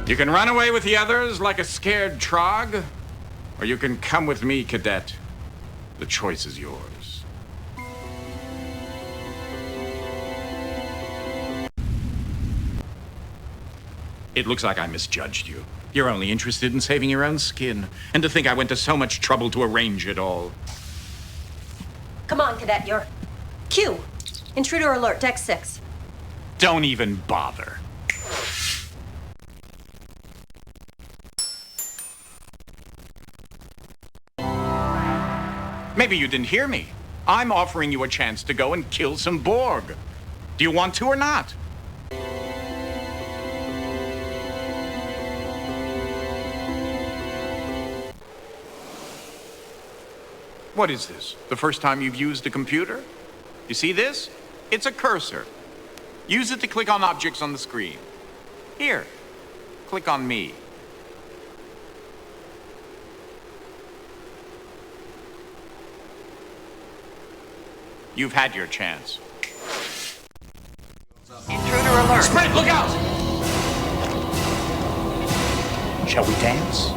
You can run away with the others like a scared trog, or you can come with me, cadet. The choice is yours. It looks like I misjudged you. You're only interested in saving your own skin, and to think I went to so much trouble to arrange it all. Come on, cadet, you're... Q! Intruder alert, deck 6. Don't even bother. Maybe you didn't hear me. I'm offering you a chance to go and kill some Borg. Do you want to or not? What is this? The first time you've used a computer? You see this? It's a cursor. Use it to click on objects on the screen. Here, click on me. You've had your chance. Intruder alert. Sprint, look out! Shall we dance?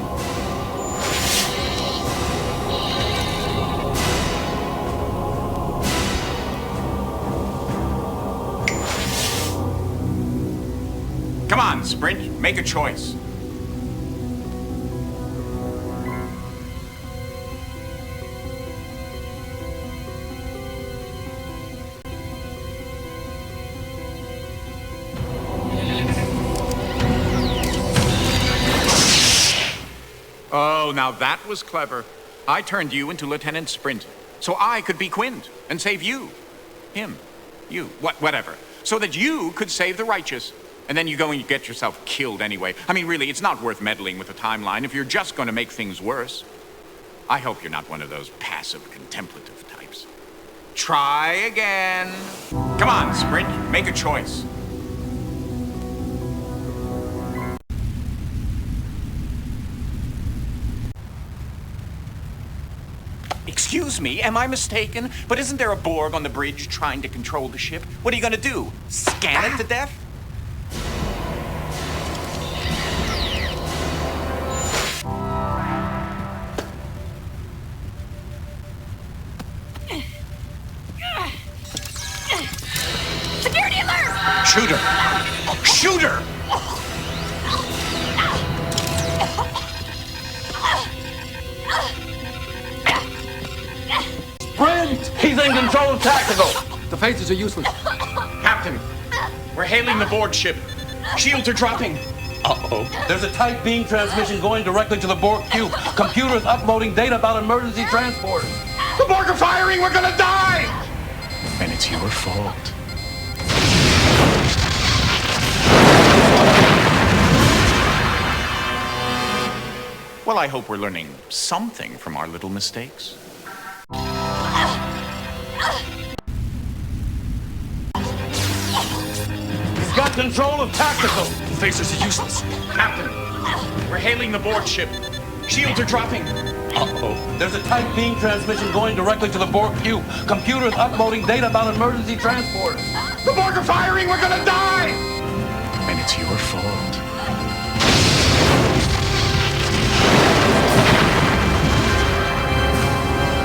Come on, Sprint, make a choice. Oh, now that was clever. I turned you into Lieutenant Sprint, so I could be Quint and save you. Him. You. Whatever. So that you could save the righteous. And then you go and you get yourself killed anyway. I mean, really, it's not worth meddling with the timeline if you're just going to make things worse. I hope you're not one of those passive, contemplative types. Try again. Come on, Sprint, make a choice. Excuse me, am I mistaken? But isn't there a Borg on the bridge trying to control the ship? What are you going to do? Scan it to death? Security alert! Shoot her! Shoot her! Sprint! He's in control of tactical! The phasers are useless. Captain, we're hailing the Borg ship. Shields are dropping. Uh-oh. There's a tight beam transmission going directly to the Borg Q. Computers uploading data about emergency transporters. The Borg are firing! We're gonna die! And it's your fault. Well, I hope we're learning something from our little mistakes. He's got control of tactical. The phasers are useless. Captain, we're hailing the Borg ship. Shields are dropping. Uh-oh. There's a tight beam transmission going directly to the Borg Q. Computers uploading data about emergency transporters. The Borg are firing! We're gonna die! And it's your fault.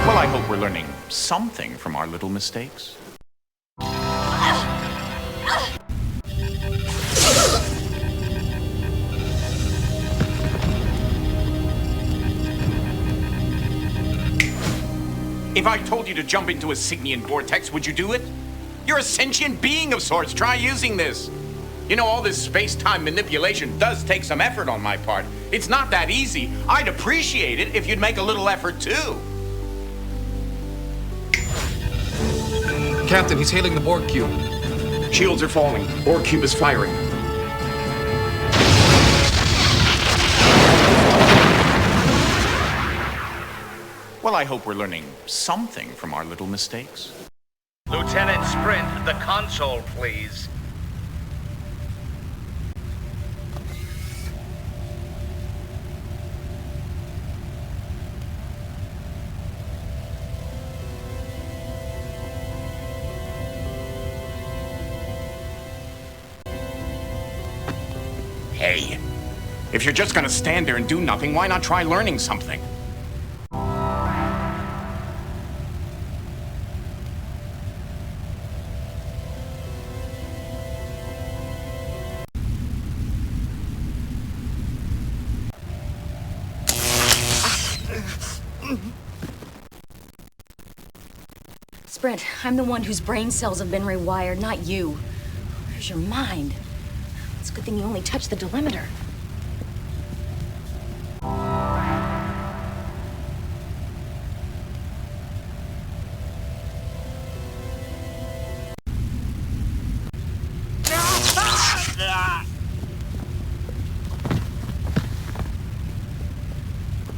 Well, I hope we're learning something from our little mistakes. If I told you to jump into a Signian vortex, would you do it? You're a sentient being of sorts. Try using this. You know, all this space-time manipulation does take some effort on my part. It's not that easy. I'd appreciate it if you'd make a little effort, too. Captain, he's hailing the Borg cube. Shields are falling. Borg cube is firing. Well, I hope we're learning something from our little mistakes. Lieutenant Sprint, the console, please. Hey, if you're just gonna stand there and do nothing, why not try learning something? Sprint, I'm the one whose brain cells have been rewired, not you. Where's your mind? It's a good thing you only touched the delimiter.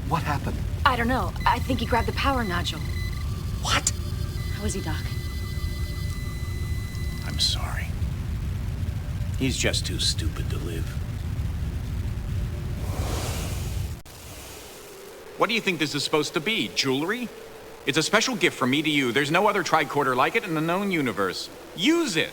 What happened? I don't know. I think he grabbed the power nodule. What? How is he, Doc? I'm sorry. He's just too stupid to live. What do you think this is supposed to be? Jewelry? It's a special gift from me to you. There's no other tricorder like it in the known universe. Use it!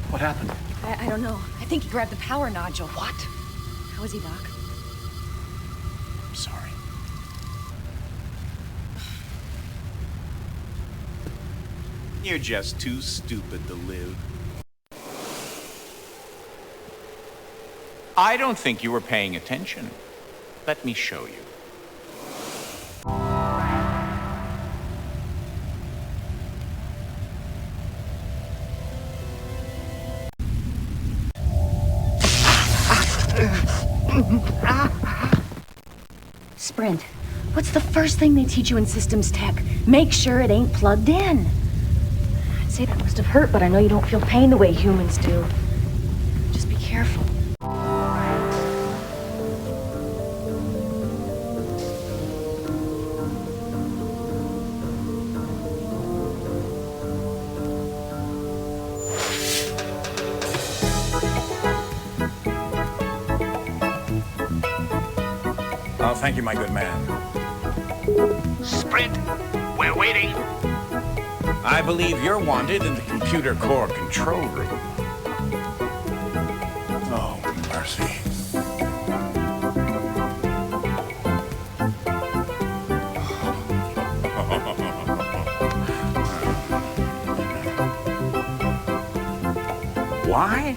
What happened? I don't know. I think he grabbed the power nodule. What? How is he, Doc? I'm sorry. You're just too stupid to live. I don't think you were paying attention. Let me show you. Sprint, what's the first thing they teach you in systems tech? Make sure it ain't plugged in. I'd say that must have hurt, but I know you don't feel pain the way humans do. Just be careful. Oh, thank you, my good man. Sprint, we're waiting. I believe you're wanted in the computer core control room. Oh, mercy. Why?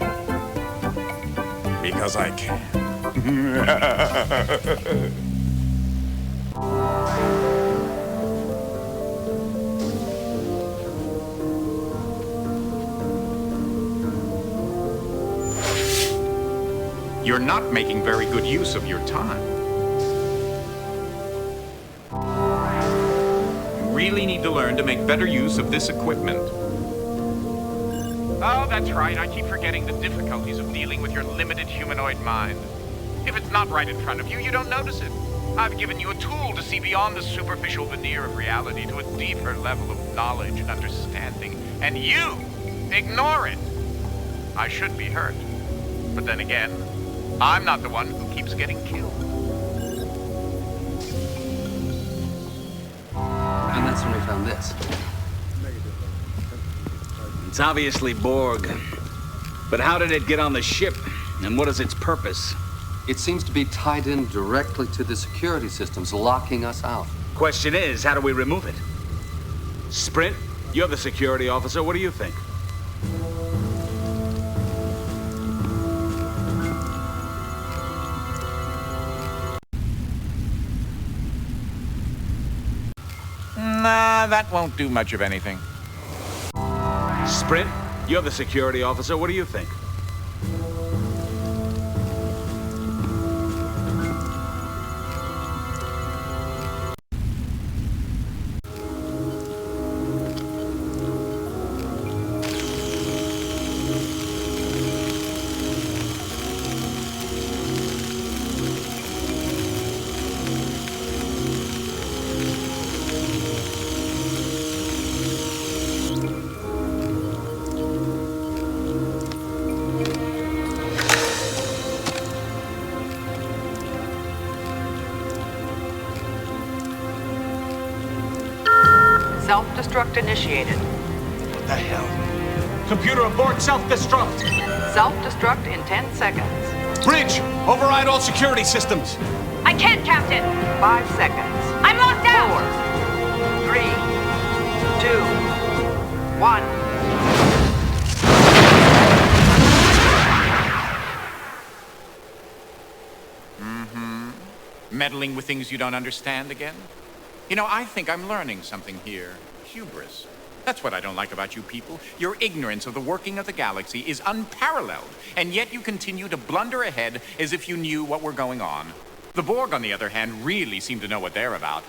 Because I can. You're not making very good use of your time. You really need to learn to make better use of this equipment. Oh, that's right. I keep forgetting the difficulties of dealing with your limited humanoid mind. If it's not right in front of you, you don't notice it. I've given you a tool to see beyond the superficial veneer of reality to a deeper level of knowledge and understanding. And you ignore it. I should be hurt. But then again, I'm not the one who keeps getting killed. And that's when we found this. It's obviously Borg. But how did it get on the ship? And what is its purpose? It seems to be tied in directly to the security systems, locking us out. Question is, how do we remove it? Sprint, you're the security officer. What do you think? Nah, that won't do much of anything. Sprint, you're the security officer. What do you think? Self-destruct initiated. What the hell? Computer abort self-destruct. Self-destruct in 10 seconds. Bridge, override all security systems. I can't, Captain. 5 seconds. I'm locked out. 4, 3, 2, 1. Meddling with things you don't understand again? You know, I think I'm learning something here. Hubris. That's what I don't like about you people. Your ignorance of the working of the galaxy is unparalleled, and yet you continue to blunder ahead as if you knew what were going on. The Borg, on the other hand, really seem to know what they're about.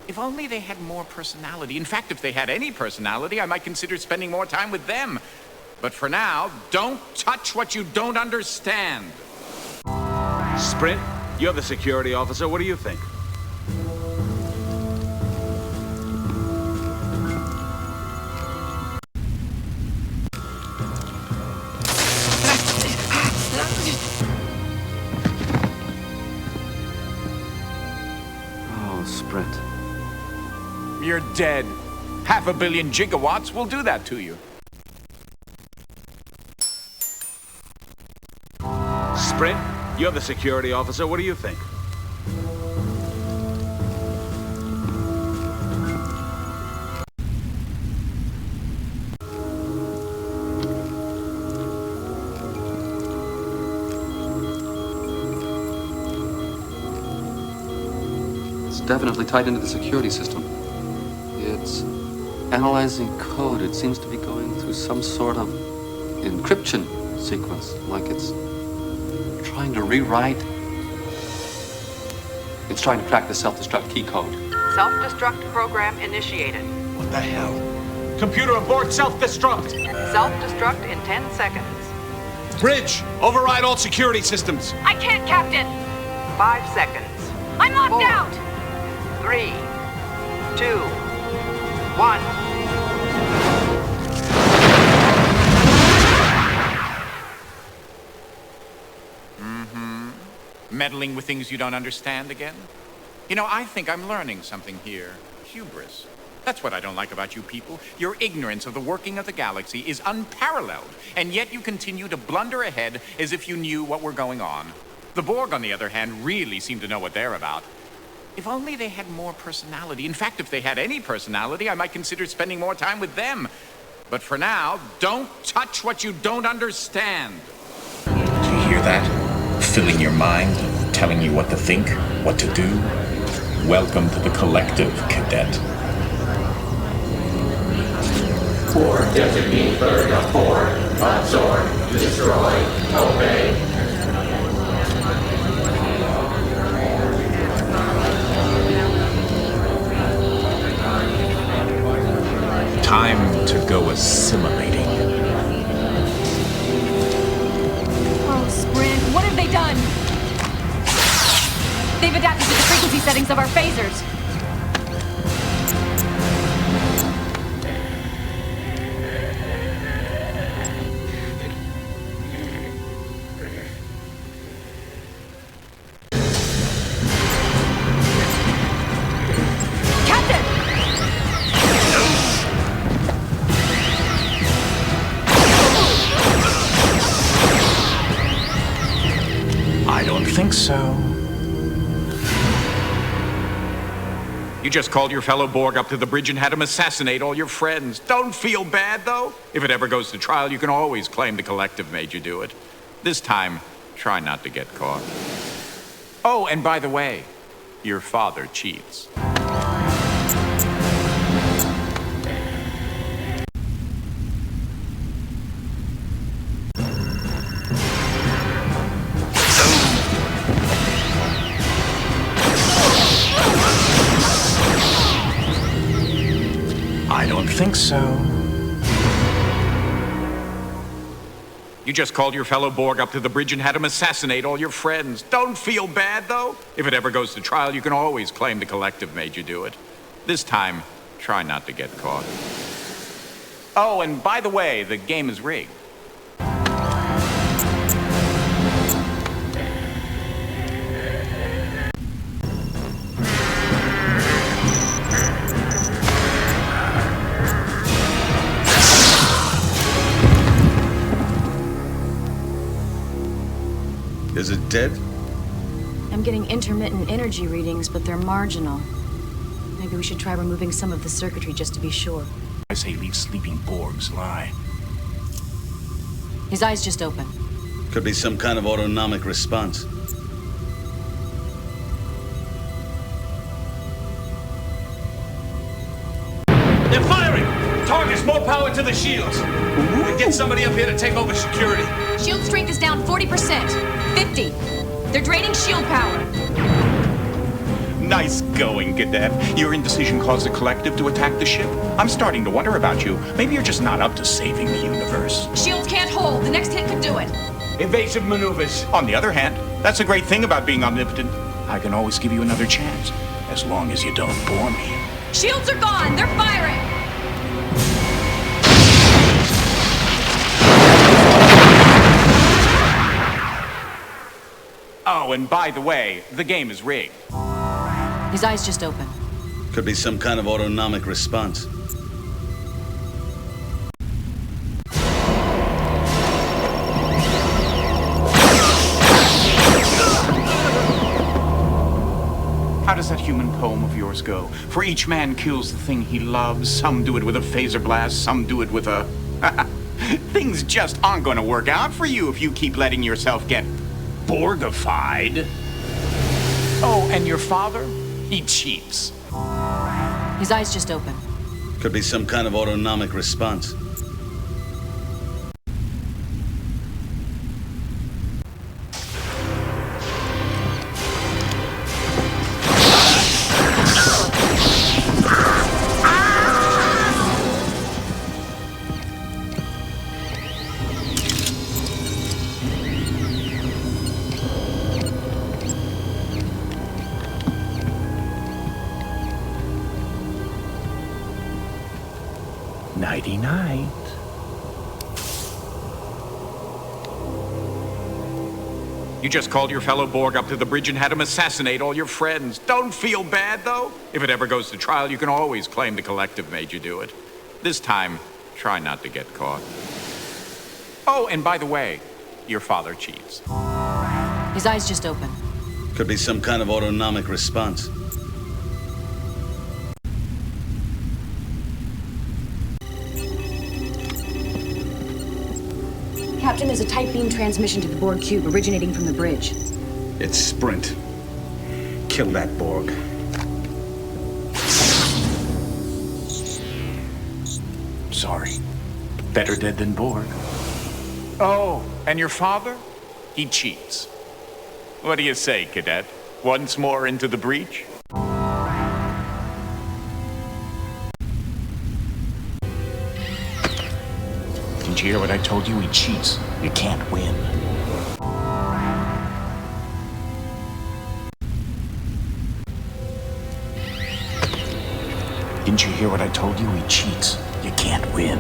If only they had more personality. In fact, if they had any personality, I might consider spending more time with them. But for now, don't touch what you don't understand. Sprint, you're the security officer. What do you think? Oh, Sprint. You're dead. 500 million gigawatts will do that to you. Sprint, you're the security officer. What do you think? It's definitely tied into the security system. It's analyzing code. It seems to be going through some sort of encryption sequence, like it's trying to rewrite. It's trying to crack the self-destruct key code. Self-destruct program initiated. What the hell? Computer abort self-destruct. Self-destruct in 10 seconds. Bridge, override all security systems. I can't, Captain. 5 seconds. I'm locked 4, out. 3, 2, 1. Meddling with things you don't understand again? You know, I think I'm learning something here. Hubris. That's what I don't like about you people. Your ignorance of the working of the galaxy is unparalleled, and yet you continue to blunder ahead as if you knew what were going on. The Borg, on the other hand, really seem to know what they're about. If only they had more personality. In fact, if they had any personality, I might consider spending more time with them. But for now, don't touch what you don't understand. Do you hear that? Filling your mind, telling you what to think, what to do. Welcome to the collective, cadet. Borg designate bird aboard. Absorb, destroy, obey. Time to go assimilating. Oh, Sprint, what have they done? They've adapted to the frequency settings of our phasers. I don't think so. You just called your fellow Borg up to the bridge and had him assassinate all your friends. Don't feel bad, though. If it ever goes to trial, you can always claim the collective made you do it. This time, try not to get caught. Oh, and by the way, your father cheats. I don't think so. You just called your fellow Borg up to the bridge and had him assassinate all your friends. Don't feel bad, though. If it ever goes to trial, you can always claim the collective made you do it. This time, try not to get caught. Oh, and by the way, the game is rigged. Is it dead? I'm getting intermittent energy readings, but they're marginal. Maybe we should try removing some of the circuitry just to be sure. I say leave sleeping Borgs lie. His eyes just open. Could be some kind of autonomic response. They're firing! Targets, more power to the shields. And get somebody up here to take over security. Shield strength is down 40%. 50. They're draining shield power. Nice going, Cadet. Your indecision caused the collective to attack the ship. I'm starting to wonder about you. Maybe you're just not up to saving the universe. Shields can't hold. The next hit could do it. Evasive maneuvers. On the other hand, that's a great thing about being omnipotent. I can always give you another chance, as long as you don't bore me. Shields are gone. They're firing. Oh, and by the way, the game is rigged. His eyes just open. Could be some kind of autonomic response. How does that human poem of yours go? For each man kills the thing he loves. Some do it with a phaser blast, some do it with a... Things just aren't going to work out for you if you keep letting yourself get Borgified. Oh, and your father? He cheats. His eyes just open. Could be some kind of autonomic response. Nighty-night. You just called your fellow Borg up to the bridge and had him assassinate all your friends. Don't feel bad, though. If it ever goes to trial, you can always claim the collective made you do it. This time, try not to get caught. Oh, and by the way, your father cheats. His eyes just open. Could be some kind of autonomic response. Captain, there's a tight beam transmission to the Borg cube originating from the bridge. It's Sprint. Kill that Borg. Sorry. Better dead than Borg. Oh, and your father? He cheats. What do you say, Cadet? Once more into the breach? Didn't you hear what I told you? He cheats. You can't win. Didn't you hear what I told you? He cheats. You can't win.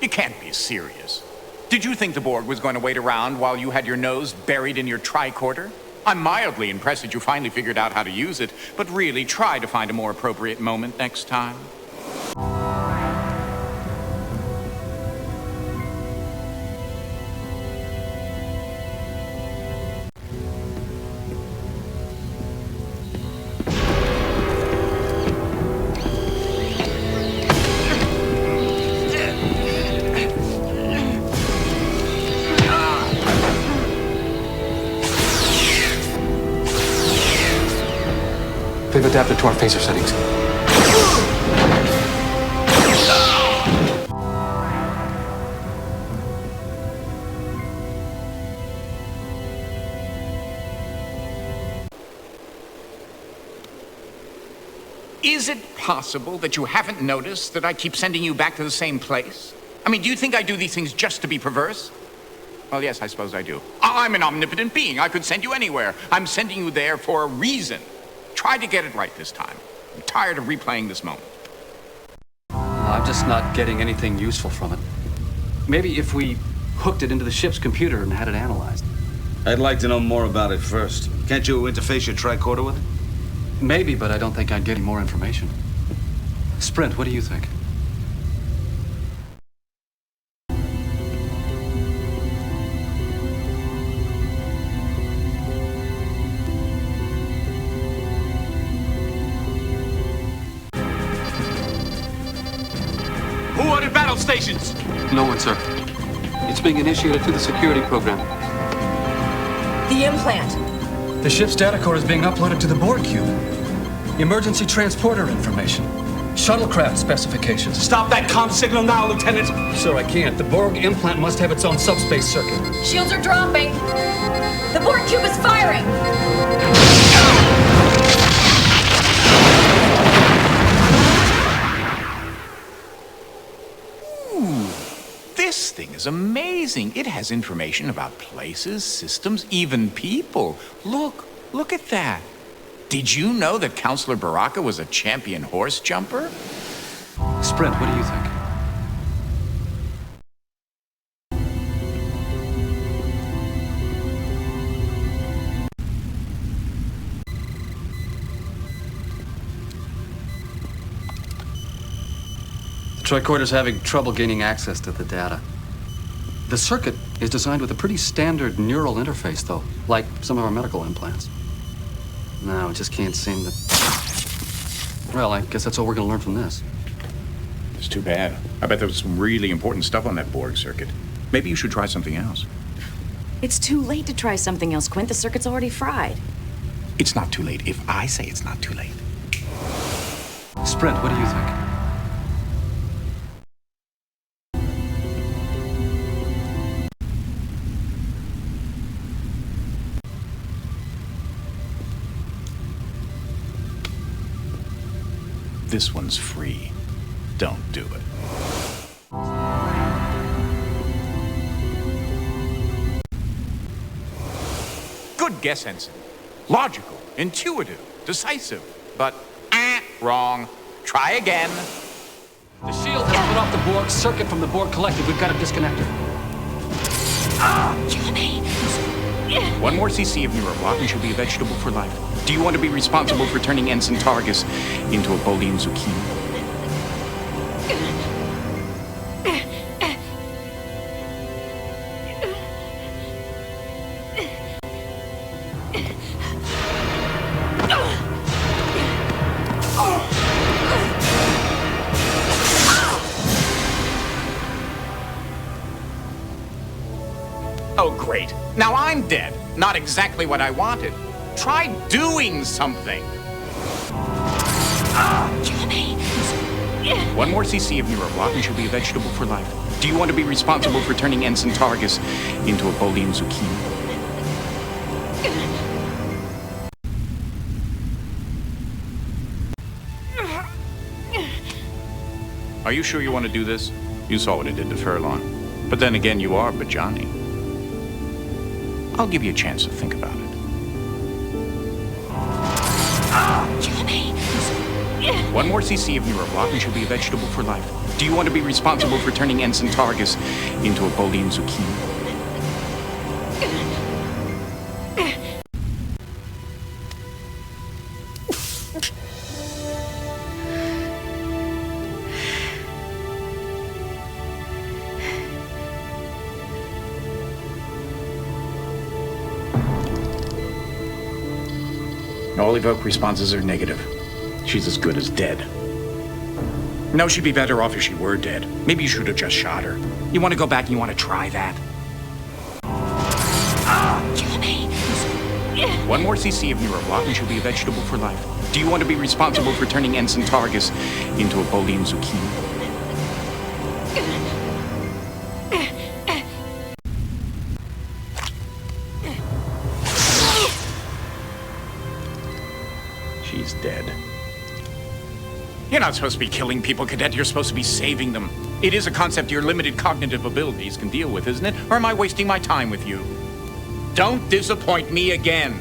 You can't be serious. Did you think the Borg was going to wait around while you had your nose buried in your tricorder? I'm mildly impressed that you finally figured out how to use it, but really try to find a more appropriate moment next time. They've adapted to our phaser settings. Is it possible that you haven't noticed that I keep sending you back to the same place? I mean, do you think I do these things just to be perverse? Well, yes, I suppose I do. I'm an omnipotent being. I could send you anywhere. I'm sending you there for a reason. Try to get it right this time. I'm tired of replaying this moment. I'm just not getting anything useful from it. Maybe if we hooked it into the ship's computer and had it analyzed. I'd like to know more about it first. Can't you interface your tricorder with it? Maybe, but I don't think I'd get any more information. Sprint, what do you think? Who ordered battle stations? No one, sir. It's being initiated through the security program. The implant. The ship's data core is being uploaded to the Borg cube. Emergency transporter information. Shuttlecraft specifications. Stop that comm signal now, Lieutenant! Sir, I can't. The Borg implant must have its own subspace circuit. Shields are dropping. The Borg cube is firing. This thing is amazing. It has information about places, systems, even people. Look at that. Did you know that Counselor Baraka was a champion horse jumper? Sprint, what do you think? The tricorder's having trouble gaining access to the data. The circuit is designed with a pretty standard neural interface, though, like some of our medical implants. No, it just can't seem to... Well, I guess that's all we're going to learn from this. It's too bad. I bet there was some really important stuff on that Borg circuit. Maybe you should try something else. It's too late to try something else, Quint. The circuit's already fried. It's not too late if I say it's not too late. Sprint, what do you think? This one's free. Don't do it. Good guess, Ensign. Logical, intuitive, decisive, but wrong. Try again. The shield has put off the Borg circuit from the Borg collective. We've got to disconnect her. Kill me. One more CC of neuroblock and she'll be a vegetable for life. Do you want to be responsible for turning Ensign Targus into a Bolian zucchini? Oh, great. Now I'm dead. Not exactly what I wanted. Try doing something. Kill me. One more CC of neuroblock and she'll be a vegetable for life. Do you want to be responsible for turning Ensign Targus into a Bolian zucchini? Are you sure you want to do this? You saw what it did to Furlong. But then again, you are Bajani. I'll give you a chance to think about it. Kill me. One more CC of neuroblock and she'll be a vegetable for life. Do you want to be responsible for turning Ensign Targus into a Bolian zucchini? All evoke responses are negative. She's as good as dead. No, she'd be better off if she were dead. Maybe you should have just shot her. You want to go back and you want to try that? Kill me. One more CC of neuroblock and she'll be a vegetable for life. Do you want to be responsible for turning Ensign Targus into a Bolian zucchini? She's dead. You're not supposed to be killing people, Cadet. You're supposed to be saving them. It is a concept your limited cognitive abilities can deal with, isn't it? Or am I wasting my time with you? Don't disappoint me again.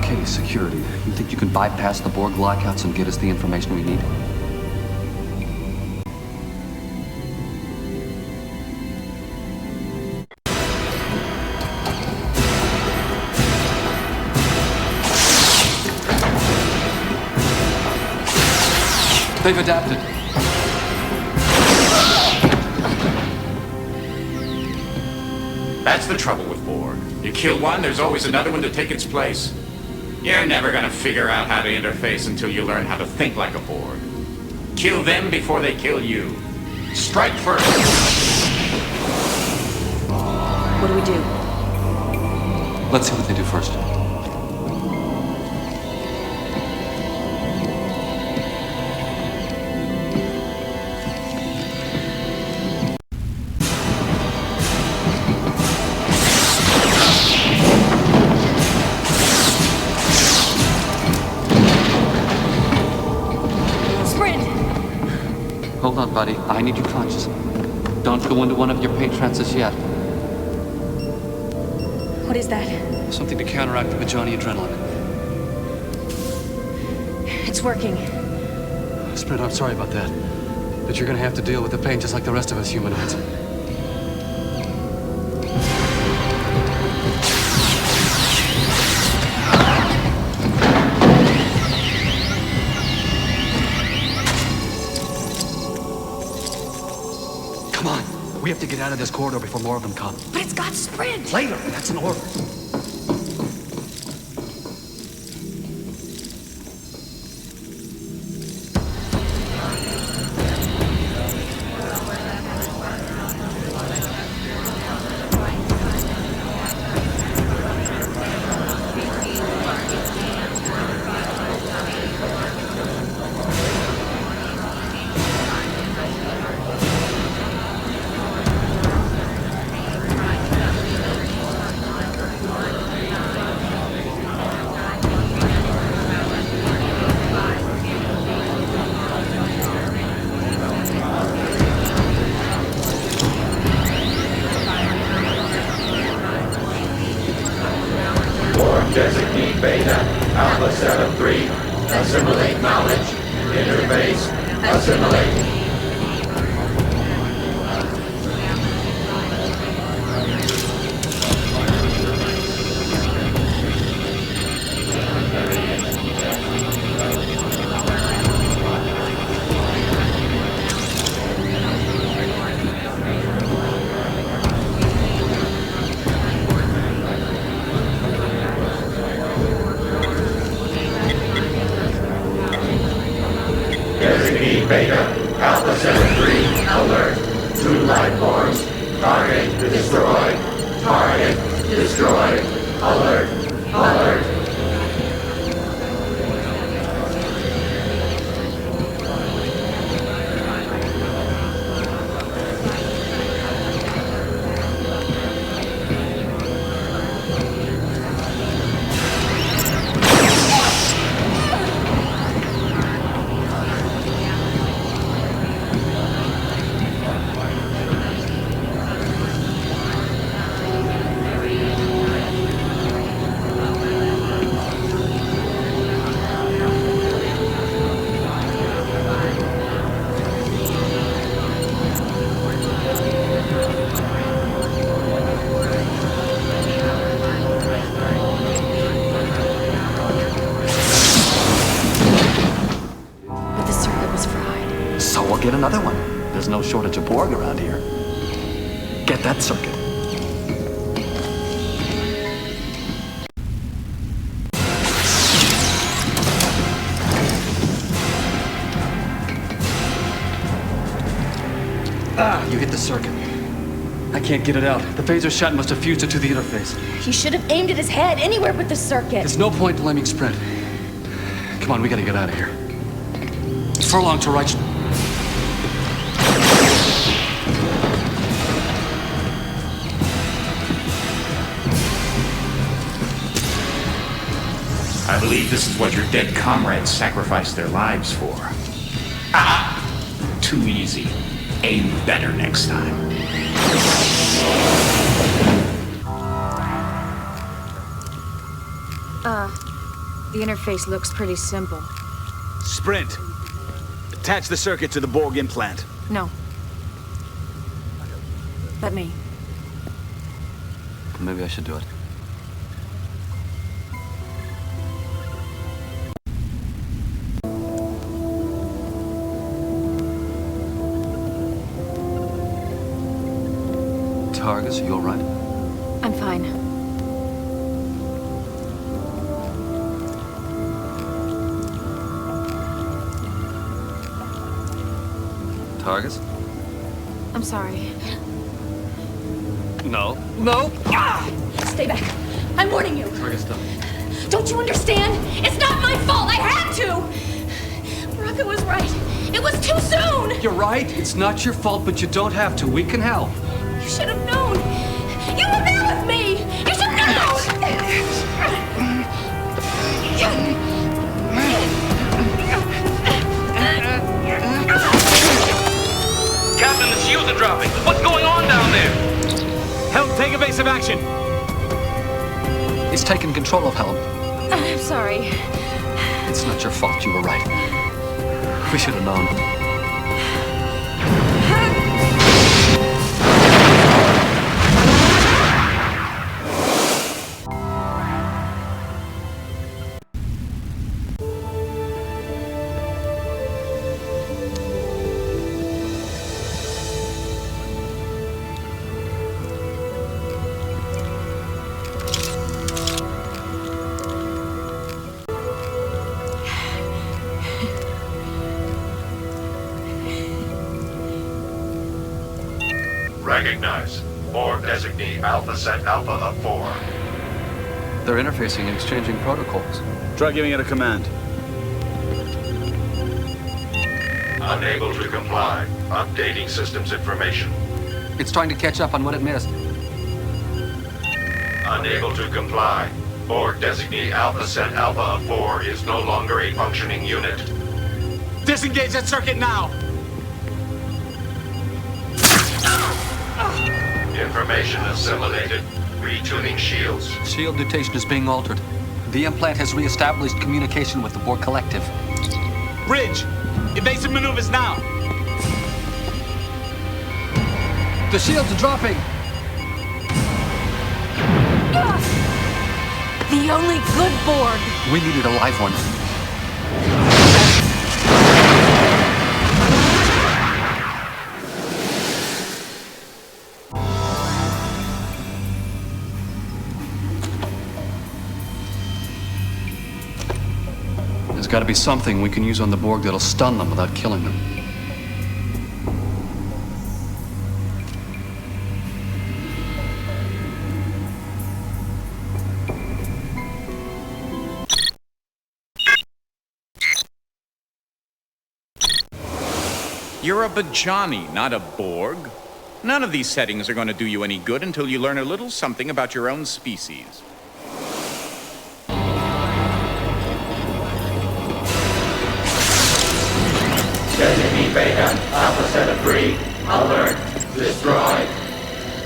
Okay, security. You think you can bypass the Borg lockouts and get us the information we need? They've adapted. That's the trouble with Borg. You kill one, there's always another one to take its place. You're never gonna figure out how to interface until you learn how to think like a Borg. Kill them before they kill you. Strike first. What do we do? Let's see what they do first. Hold on, buddy. I need you conscious. Don't go into one of your pain trances yet. What is that? Something to counteract the Bajani adrenaline. It's working. Sprint, I'm sorry about that. But you're gonna have to deal with the pain just like the rest of us humanoids. Come on. We have to get out of this corridor before more of them come. But it's got sprint! Later. That's an order. Designate Beta, Alpha 73. Assimilate knowledge. Interface. Assimilate. Beta, Alpha 73, alert. 2 life forms. Target destroyed. Target destroyed. Alert. Alert. Get another one. There's no shortage of Borg around here. Get that circuit. You hit the circuit. I can't get it out. The phaser shot must have fused it to the interface. You should have aimed at his head, anywhere but the circuit. There's no point blaming Sprint. Come on, we gotta get out of here. Furlong to right. I believe this is what your dead comrades sacrificed their lives for. Ah! Too easy. Aim better next time. The interface looks pretty simple. Sprint. Attach the circuit to the Borg implant. No. Let me. Maybe I should do it. Targus, are you all right? I'm fine. Targus? I'm sorry. No. No! Stay back. I'm warning you. Targus, stop. Don't you understand? It's not my fault. I had to. Baraka was right. It was too soon. You're right. It's not your fault, but you don't have to. We can help. You should have known. You were there with me. You should have known. Captain, the shields are dropping. What's going on down there? Help, take evasive action. It's taken control of Helm. I'm sorry. It's not your fault. You were right. We should have known. Recognize. Borg designee Alpha Set Alpha of 4. They're interfacing and exchanging protocols. Try giving it a command. Unable to comply. Updating systems information. It's trying to catch up on what it missed. Unable to comply. Borg designee Alpha Set Alpha of 4 is no longer a functioning unit. Disengage that circuit now! Information assimilated. Retuning shields. Shield mutation is being altered. The implant has reestablished communication with the Borg Collective. Bridge! Evasive maneuvers now! The shields are dropping! The only good Borg. We needed a live one. There's got to be something we can use on the Borg that'll stun them without killing them. You're a Bajani, not a Borg. None of these settings are going to do you any good until you learn a little something about your own species. Designee Beta, Alpha Set of 3, alert, destroy.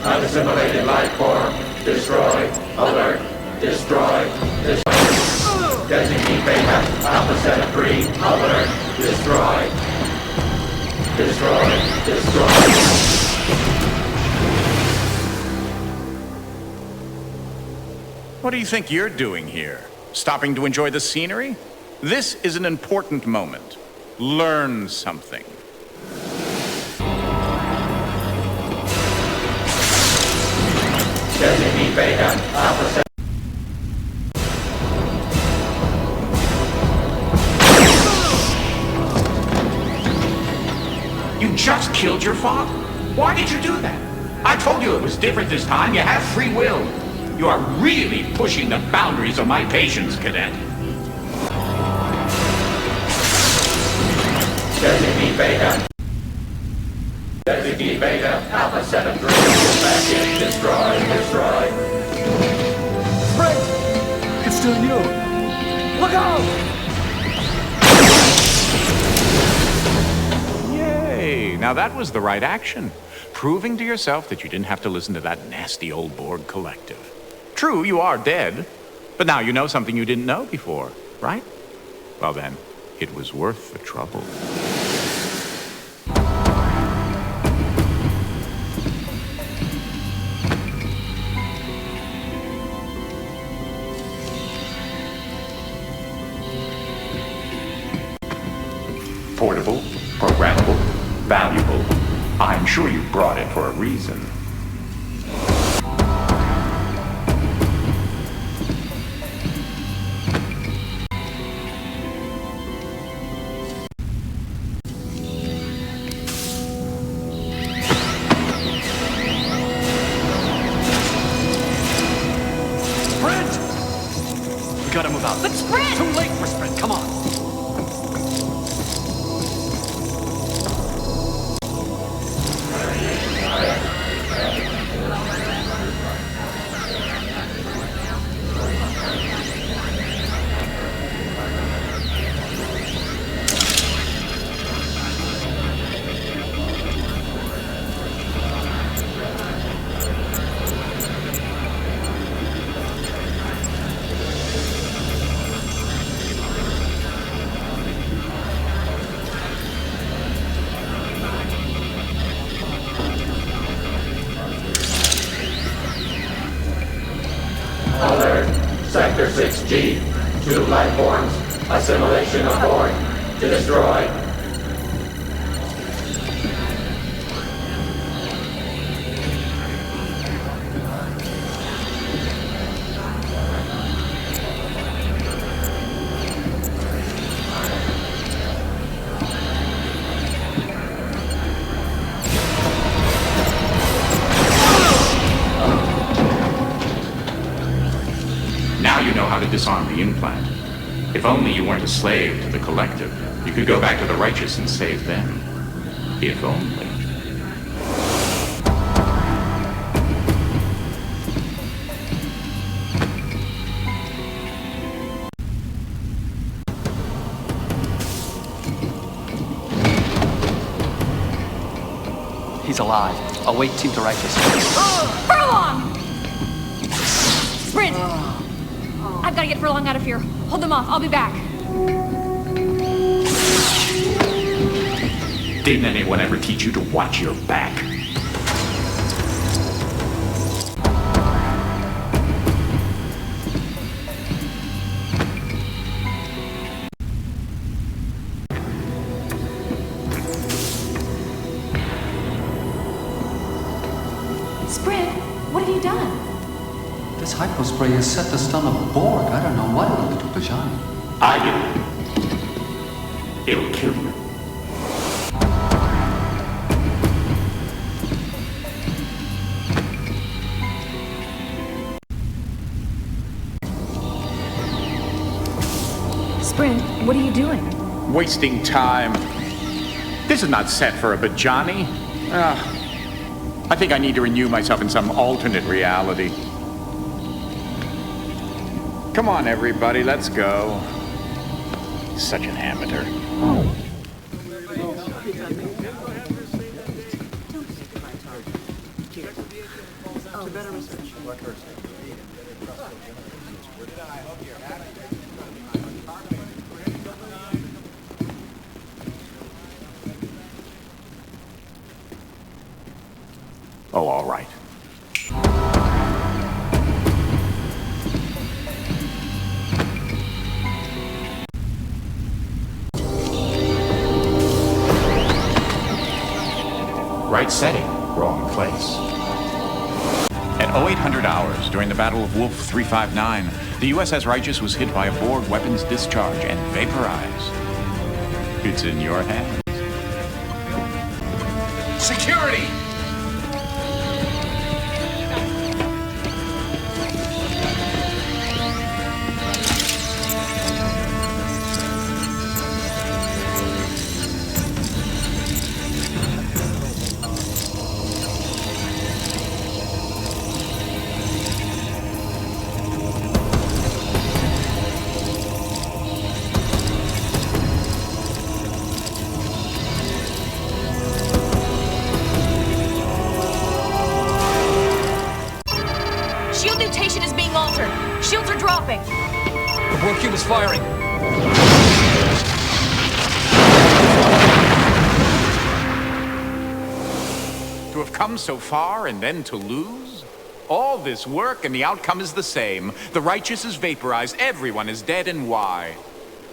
Unassimilated life form, destroy, alert, destroy, destroy. Designee Beta, Alpha Set of 3, alert, destroy. Destroy, destroy. What do you think you're doing here? Stopping to enjoy the scenery? This is an important moment. Learn something. Designee Beta, Alpha Set. You just killed your father? Why did you do that? I told you it was different this time. You have free will. You are really pushing the boundaries of my patience, Cadet. Designee Beta. Designee Beta, Alpha Set of 3, back in, destroy, destroy. Sprint! It's still you! Look out! Yay! Now that was the right action. Proving to yourself that you didn't have to listen to that nasty old Borg Collective. True, you are dead, but now you know something you didn't know before, right? Well then, it was worth the trouble. Portable, programmable, valuable. I'm sure you brought it for a reason. Assimilation of Borg to destroy. Now you know how to disarm the implant. If only you weren't a slave to the collective, you could go back to the righteous and save them. If only. He's alive. Await team to righteous. Furlong! Sprint! I've got to get Furlong out of here. Hold them off. I'll be back. Didn't anyone ever teach you to watch your back? Sprint, what have you done? This hypospray is set to stun a Borg. I don't know what it'll do to Bajani. I do. It'll kill you. Sprint, what are you doing? Wasting time. This is not set for a Bajani. I think I need to renew myself in some alternate reality. Come on, everybody, let's go. Such an amateur. Oh, all right. Right setting, wrong place. At 0800 hours, during the Battle of Wolf 359, the USS Righteous was hit by a Borg weapons discharge and vaporized. It's in your hands. Security! Shield mutation is being altered. Shields are dropping. The Borg cube is firing. To have come so far and then to lose? All this work and the outcome is the same. The Righteous is vaporized, everyone is dead, and why?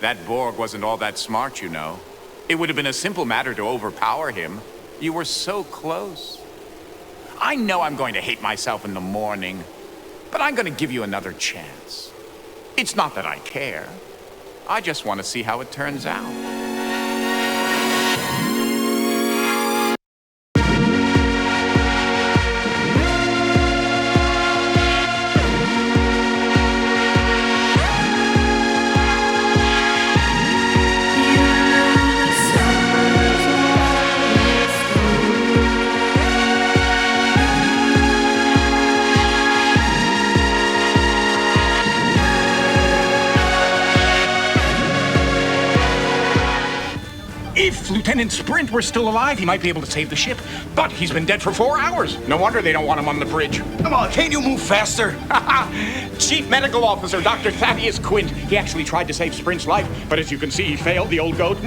That Borg wasn't all that smart, you know. It would have been a simple matter to overpower him. You were so close. I know I'm going to hate myself in the morning, but I'm going to give you another chance. It's not that I care. I just want to see how it turns out. If Lieutenant Sprint were still alive, he might be able to save the ship. But he's been dead for 4 hours. No wonder they don't want him on the bridge. Come on, can't you move faster? Chief Medical Officer Dr. Thaddeus Quint. He actually tried to save Sprint's life, but as you can see, he failed, the old goat.